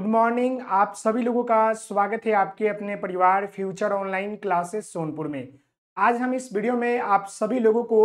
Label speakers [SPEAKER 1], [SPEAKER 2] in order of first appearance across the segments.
[SPEAKER 1] Good morning. आप सभी लोगों का स्वागत है आपके अपने परिवार फ्यूचर ऑनलाइन क्लासेस सोनपुर में। आज हम इस वीडियो में आप सभी लोगों को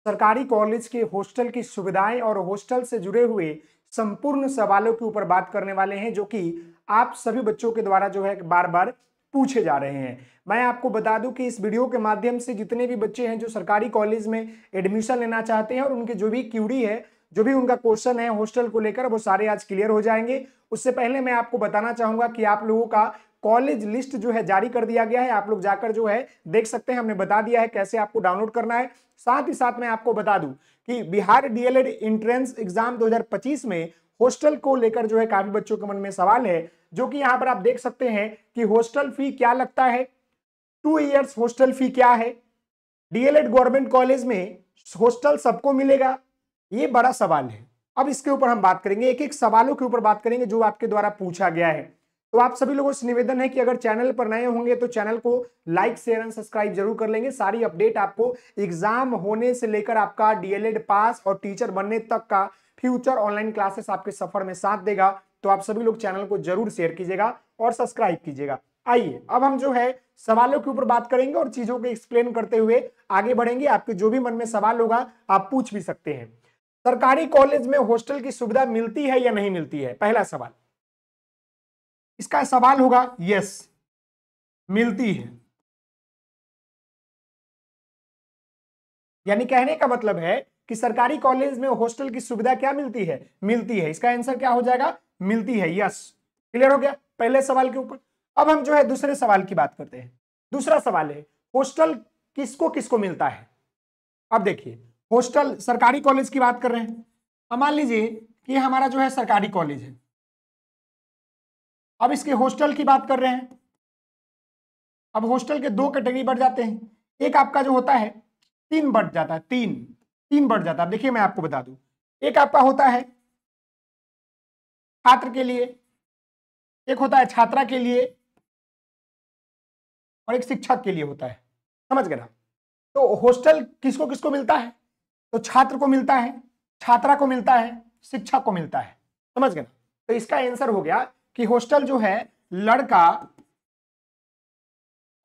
[SPEAKER 1] सरकारी कॉलेज के हॉस्टल की सुविधाएं और हॉस्टल से जुड़े हुए संपूर्ण सवालों के ऊपर बात करने वाले हैं, जो कि आप सभी बच्चों के द्वारा जो है बार बार पूछे जा रहे हैं। मैं आपको बता दूं कि इस वीडियो के माध्यम से जितने भी बच्चे हैं जो सरकारी कॉलेज में एडमिशन लेना चाहते हैं और उनके जो भी क्यूरी है, जो भी उनका क्वेश्चन है हॉस्टल को लेकर, वो सारे आज क्लियर हो जाएंगे। उससे पहले मैं आपको बताना चाहूंगा कि आप लोगों का कॉलेज लिस्ट जो है जारी कर दिया गया है। आप लोग जाकर जो है देख सकते हैं, हमने बता दिया है कैसे आपको डाउनलोड करना है। साथ ही साथ मैं आपको बता दूं कि बिहार डीएलएड एंट्रेंस एग्जाम 2025 में हॉस्टल को लेकर जो है काफी बच्चों के मन में सवाल है, जो कि यहां पर आप देख सकते हैं कि हॉस्टल फी क्या लगता है, 2 इयर्स हॉस्टल फी क्या है, डीएलएड गवर्नमेंट कॉलेज में हॉस्टल सबको मिलेगा, ये बड़ा सवाल है। अब इसके ऊपर हम बात करेंगे, एक एक सवालों के ऊपर बात करेंगे जो आपके द्वारा पूछा गया है। तो आप सभी लोगों से निवेदन है कि अगर चैनल पर नए होंगे तो चैनल को लाइक शेयर एंड सब्सक्राइब जरूर कर लेंगे। सारी अपडेट आपको एग्जाम होने से लेकर आपका डीएलएड पास और टीचर बनने तक का फ्यूचर ऑनलाइन क्लासेस आपके सफर में साथ देगा। तो आप सभी लोग चैनल को जरूर शेयर कीजिएगा और सब्सक्राइब कीजिएगा। आइए अब हम जो है सवालों के ऊपर बात करेंगे और चीजों को एक्सप्लेन करते हुए आगे बढ़ेंगे। आपके जो भी मन में सवाल होगा आप पूछ भी सकते हैं। सरकारी कॉलेज में हॉस्टल की सुविधा मिलती है या नहीं मिलती है? पहला सवाल, इसका सवाल होगा यस, मिलती है। यानी कहने का मतलब है कि सरकारी कॉलेज में हॉस्टल की सुविधा क्या मिलती है? मिलती है। इसका आंसर क्या हो जाएगा? मिलती है, यस। क्लियर हो गया पहले सवाल के ऊपर। अब हम जो है दूसरे सवाल की बात करते हैं। दूसरा सवाल है हॉस्टल किसको किसको मिलता है। अब देखिए, हॉस्टल सरकारी कॉलेज की बात कर रहे हैं। अब मान लीजिए कि हमारा जो है सरकारी कॉलेज है, अब इसके हॉस्टल की बात कर रहे हैं। अब हॉस्टल के दो कैटेगरी बढ़ जाते हैं। एक आपका जो होता है तीन बढ़ जाता है, तीन बढ़ जाता है। देखिए मैं आपको बता दूं, एक आपका होता है छात्र के लिए, एक होता है छात्रा के लिए, और एक शिक्षक के लिए होता है। समझ गए ना? तो हॉस्टल किसको किसको मिलता है? तो छात्र को मिलता है, छात्रा को मिलता है, शिक्षक को मिलता है। समझ गए ना? तो इसका आंसर हो गया कि हॉस्टल जो है लड़का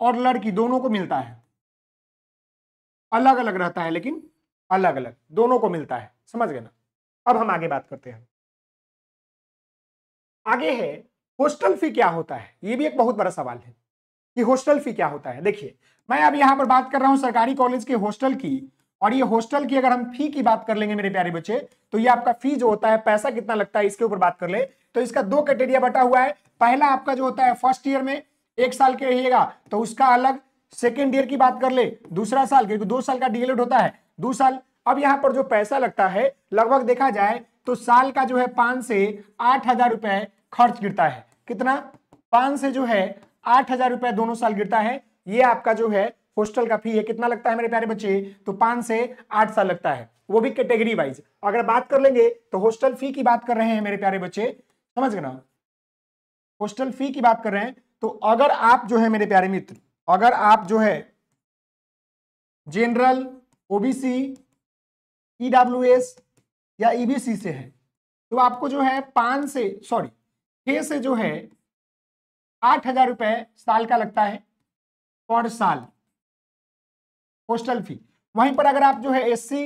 [SPEAKER 1] और लड़की दोनों को मिलता है। अलग अलग रहता है लेकिन अलग अलग दोनों को मिलता है। समझ गए ना? अब हम आगे बात करते हैं। आगे है हॉस्टल फी क्या होता है। यह भी एक बहुत बड़ा सवाल है कि हॉस्टल फी क्या होता है। देखिए मैं अब यहां पर बात कर रहा हूं सरकारी कॉलेज के हॉस्टल की, और ये हॉस्टल की अगर हम फी की बात कर लेंगे मेरे प्यारे बच्चे, तो ये आपका फी जो होता है, पैसा कितना लगता है, इसके ऊपर बात कर ले तो इसका दो कैटेगरी बटा हुआ है। पहला आपका जो होता है फर्स्ट ईयर में 1 साल के रहिएगा तो उसका अलग, सेकेंड ईयर की बात कर ले दूसरा साल, क्योंकि 2 साल का डीएलएड होता है 2 साल। अब यहां पर जो पैसा लगता है लगभग देखा जाए तो साल का जो है 5 से 8 हजार रुपए खर्च गिरता है। कितना? 5 से जो है 8 हजार रुपए दोनों साल गिरता है। ये आपका जो है हॉस्टल का फी है। कितना लगता है मेरे प्यारे बच्चे? तो 5 से 8 साल लगता है, वो भी कैटेगरी वाइज। अगर बात कर लेंगे तो हॉस्टल फी की बात कर रहे हैं मेरे प्यारे बच्चे, समझ गए ना? हॉस्टल फी की बात कर रहे हैं तो अगर आप जो है मेरे प्यारे मित्र, अगर आप जो है जनरल, ओबीसी, ईडब्ल्यूएस या ईबीसी से है तो आपको जो है 6 से जो है 8 हजार रुपए साल का लगता है पर साल हॉस्टल फी। वहीं पर अगर आप जो है एससी,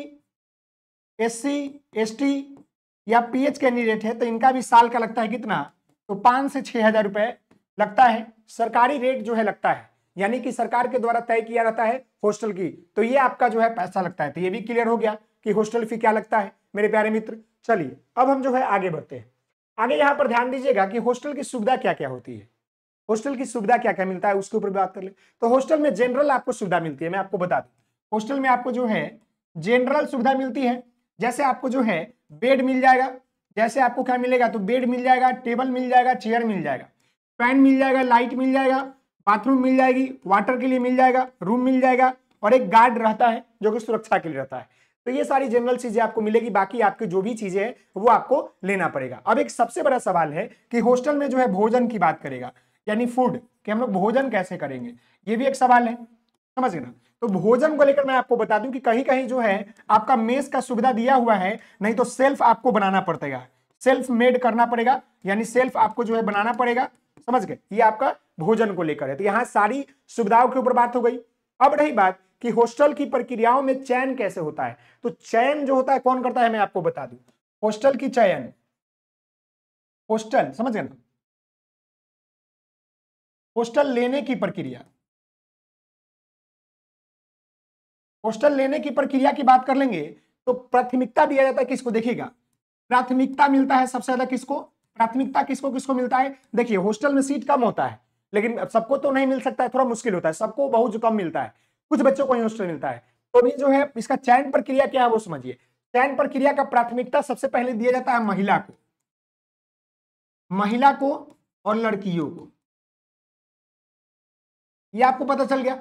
[SPEAKER 1] एसटी या पीएच कैंडिडेट है तो इनका भी साल का लगता है कितना? तो 5 से 6 हजार रुपए लगता है। सरकारी रेट जो है लगता है, यानी कि सरकार के द्वारा तय किया रहता है हॉस्टल की, तो ये आपका जो है पैसा लगता है। तो ये भी क्लियर हो गया कि हॉस्टल फी क्या लगता है मेरे प्यारे मित्र। चलिए अब हम जो है आगे बढ़ते हैं। आगे यहां पर ध्यान दीजिएगा कि हॉस्टल की सुविधा क्या क्या होती है। हॉस्टल की सुविधा क्या क्या मिलता है उसके ऊपर बात कर ले। तो हॉस्टल में जनरल आपको सुविधा मिलती है। मैं आपको बता दूं, हॉस्टल में आपको जो है जनरल सुविधा मिलती है। जैसे आपको जो है बेड मिल जाएगा, जैसे आपको क्या मिलेगा? तो बेड मिल जाएगा, टेबल मिल जाएगा, चेयर मिल जाएगा, फैन मिल जाएगा, लाइट मिल जाएगा, बाथरूम मिल जाएगी, वाटर के लिए मिल जाएगा, रूम मिल जाएगा, और एक गार्ड रहता है जो कि सुरक्षा के लिए रहता है। तो ये सारी जनरल चीजें आपको मिलेगी। बाकी आपकी जो भी चीजें हैं वो आपको लेना पड़ेगा। अब एक सबसे बड़ा सवाल है कि हॉस्टल में जो है भोजन की बात करेगा, यानी फूड, कि हम लोग भोजन कैसे करेंगे, ये भी एक सवाल है। समझ गए ना? तो भोजन को लेकर मैं आपको बता दूं कि कहीं कहीं जो है आपका मेस का सुविधा दिया हुआ है, नहीं तो सेल्फ आपको बनाना पड़ेगा। सेल्फ मेड करना पड़ेगा, यानी सेल्फ आपको जो है बनाना पड़ेगा, समझ गए। ये आपका भोजन को लेकर है। तो यहाँ सारी सुविधाओं के ऊपर बात हो गई। अब रही बात कि हॉस्टल की प्रक्रियाओं में चयन कैसे होता है। तो चयन जो होता है कौन करता है, मैं आपको बता दूं। हॉस्टल की चयन, हॉस्टल समझ गए ना, हॉस्टल लेने की प्रक्रिया, हॉस्टल लेने की प्रक्रिया की बात कर लेंगे तो प्राथमिकता दिया जाता है किसको, देखिएगा प्राथमिकता मिलता है सबसे ज्यादा किसको, प्राथमिकता किसको किसको मिलता है। देखिए हॉस्टल में सीट कम होता है, लेकिन सबको तो नहीं मिल सकता है, थोड़ा मुश्किल होता है, सबको बहुत कम मिलता है, कुछ बच्चों को ही हॉस्टल मिलता है। तो ये जो है इसका चयन प्रक्रिया क्या है वो समझिए। चयन प्रक्रिया का प्राथमिकता सबसे पहले दिया जाता है महिला को, महिला को और लड़कियों को। ये आपको पता चल गया।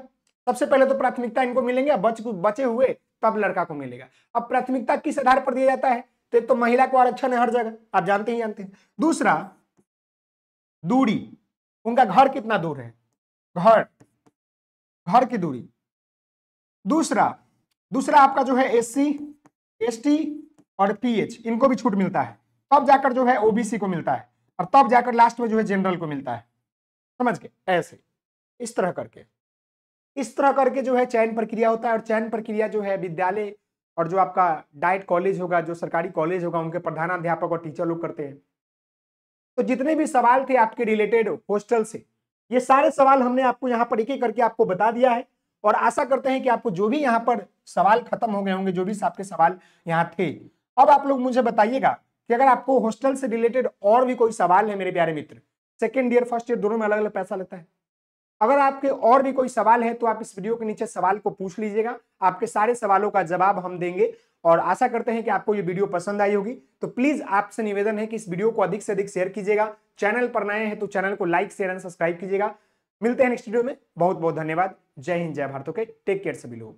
[SPEAKER 1] सबसे पहले तो प्राथमिकता इनको मिलेंगे, बचे हुए तब लड़का को मिलेगा। अब प्राथमिकता किस आधार पर दिया जाता है, तो एक तो महिला को आरक्षण है हर जगह, आप जानते हैं। दूसरा दूरी, उनका घर कितना दूर है, घर की दूरी। दूसरा आपका जो है एससी एसटी और पीएच, इनको भी छूट मिलता है। तब जाकर जो है ओबीसी को मिलता है, और तब जाकर लास्ट में जो है जनरल को मिलता है, समझ गए। ऐसे इस तरह करके जो है चयन प्रक्रिया होता है। और चयन प्रक्रिया जो है विद्यालय और जो आपका डाइट कॉलेज होगा, जो सरकारी कॉलेज होगा, उनके प्रधानाध्यापक और टीचर लोग करते हैं। तो जितने भी सवाल थे आपके रिलेटेड हॉस्टल से, ये सारे सवाल हमने आपको यहाँ पर एक एक करके आपको बता दिया है। और आशा करते हैं कि आपको जो भी यहाँ पर सवाल खत्म हो गए होंगे, जो भी आपके सवाल यहाँ थे। अब आप लोग मुझे बताइएगा कि अगर आपको हॉस्टल से रिलेटेड और भी कोई सवाल है मेरे प्यारे मित्र, सेकेंड ईयर फर्स्ट ईयर दोनों में अलग अलग पैसा लेता है। अगर आपके और भी कोई सवाल है तो आप इस वीडियो के नीचे सवाल को पूछ लीजिएगा, आपके सारे सवालों का जवाब हम देंगे। और आशा करते हैं कि आपको ये वीडियो पसंद आई होगी। तो प्लीज आपसे निवेदन है कि इस वीडियो को अधिक से अधिक शेयर कीजिएगा। चैनल पर नए हैं तो चैनल को लाइक शेयर एंड सब्सक्राइब कीजिएगा। मिलते हैं नेक्स्ट वीडियो में। बहुत बहुत धन्यवाद। जय हिंद, जय भारत। ओके, टेक केयर सभी लोग।